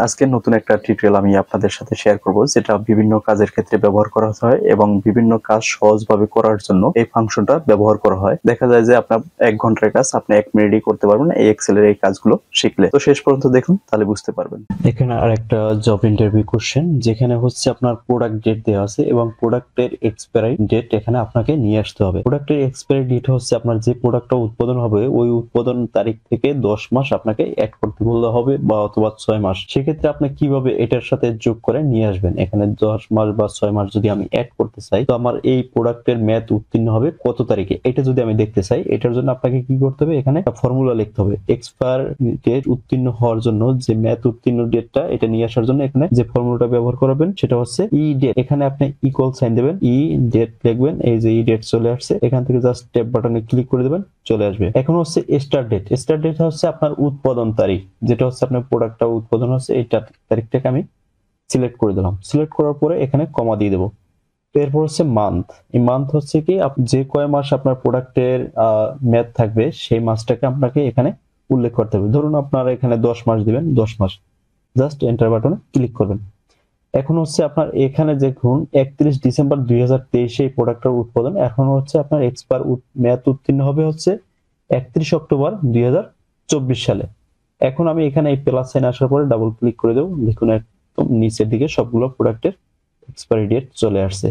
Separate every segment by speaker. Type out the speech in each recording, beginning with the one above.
Speaker 1: আজকে নতুন একটা টিউটোরিয়াল আমি আপনাদের সাথে শেয়ার করব, যেটা বিভিন্ন কাজের ক্ষেত্রে ব্যবহার করা হয় এবং বিভিন্ন কাজ সহজভাবে করার জন্য এই ফাংশনটা ব্যবহার করা হয়। দেখা যায় যে আপনার 1 ঘন্টার কাজ আপনি 1 মিনিটেই করতে পারবেন এই এক্সেলের এই কাজগুলো শিখলে। তো শেষ পর্যন্ত দেখুন, তাহলে বুঝতে পারবেন। এখানে আরেকটা জব ইন্টারভিউ কোশ্চেন, যেখানে হচ্ছে আপনার প্রোডাক্ট ডেট দেওয়া আছে এবং প্রোডাক্টের এক্সপায়ারি ডেট এখানে আপনাকে নিয়ে আসতে হবে। প্রোডাক্টের এক্সপায়ারি ডেট হচ্ছে আপনার যে প্রোডাক্টটা উৎপাদন হবে ওই উৎপাদন তারিখ থেকে 10 মাস আপনাকে অ্যাড করতে বলা হবে, বা অথবা 6 মাস। সেক্ষেত্রে আপনি কিভাবে এটার সাথে যোগ করে নিয়ে আসবেন? এখানে 10 মাস বা 6 মাস যদি আমি অ্যাড করতে চাই, তো আমার এই প্রোডাক্টের মেয়াদ উত্তীর্ণ হবে কত তারিখে, এটা যদি আমি দেখতে চাই, এটার জন্য আপনাকে কি করতে হবে? এখানে একটা ফর্মুলা লিখতে হবে। এক্সপায়ার ডেট উত্তীর্ণ হওয়ার জন্য যে মেয়াদ উত্তীর্ণ ডেটটা এটা নিয়ে আসার জন্য এখানে যে ফর্মুলাটা ব্যবহার করবেন সেটা হচ্ছে ই ডেট। এখানে আপনি ইকুয়াল সাইন দেবেন, ই ডেট লিখবেন। এই যে ই ডেট চলে আসছে, এখান থেকে জাস্ট ট্যাব বাটনে ক্লিক করে দেবেন, চলে আসবে। এখন হচ্ছে স্টার্ট ডেট। স্টার্ট ডেট হচ্ছে আপনার উৎপাদন তারিখ, যেটা হচ্ছে আপনার প্রোডাক্টটা উৎপাদন হচ্ছে এই তারিখটাকে আমি সিলেক্ট করে দিলাম। সিলেক্ট করার পরে এখানে কমা দিয়ে দেবো। এরপর হচ্ছে মান্থ। এই মান্থ হচ্ছে কি যে কয় মাস আপনার প্রোডাক্টের মেয়াদ থাকবে সেই মাসটাকে আপনাকে এখানে উল্লেখ করতে হবে। ধরুন আপনারা এখানে 10 মাস দিবেন, 10 মাস। জাস্ট এন্টার বাটনে ক্লিক করবেন। এখন হচ্ছে আপনার এখানে দেখুন 31 ডিসেম্বর 2023 এই প্রোডাক্টের উৎপাদন। এখন হচ্ছে আপনার এক্সপায়ার মেয়াদ উত্তীর্ণ হবে হচ্ছে 31 অক্টোবর 2024 সালে। এখন আমি এখানে এই প্লাস সাইন আসার পরে ডাবল ক্লিক করে দেবো। দেখুন একদম নিচের দিকে সবগুলো প্রোডাক্টের এক্সপায়ারি ডেট চলে আসছে।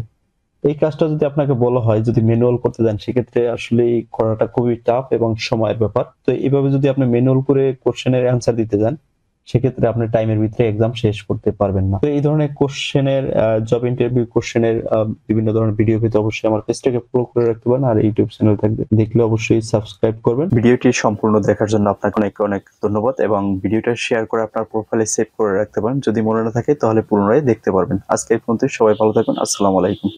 Speaker 1: এই কাজটা যদি আপনাকে বলা হয় যদি ম্যানুয়াল করতে দেন, সেক্ষেত্রে আসলে করাটা খুবই টাফ এবং সময়ের ব্যাপার। তো এইভাবে যদি আপনি ম্যানুয়াল করে কোশ্চেনের অ্যান্সার দিতে যান, সেক্ষেত্রে আপনি টাইমের ভিতরে এক্সাম শেষ করতে পারবেন না। তো এই ধরনের কোশ্চেনের জব ইন্টারভিউ কোশ্চেনের বিভিন্ন ধরনের ভিডিও পেতে অবশ্যই আমার পেজটাকে ফলো করে রাখতে পারেন, আর ইউটিউব চ্যানেল থাকবে দেখলে অবশ্যই সাবস্ক্রাইব করবেন। ভিডিওটি সম্পূর্ণ দেখার জন্য আপনাকে অনেক অনেক ধন্যবাদ, এবং ভিডিওটা শেয়ার করে আপনার প্রোফাইলে সেভ করে রাখতে পারেন। যদি মনে না থাকে তাহলে পুনরায় দেখতে পারবেন। আজকে এই পর্যন্ত, সবাই ভালো থাকবেন। আসসালামু আলাইকুম।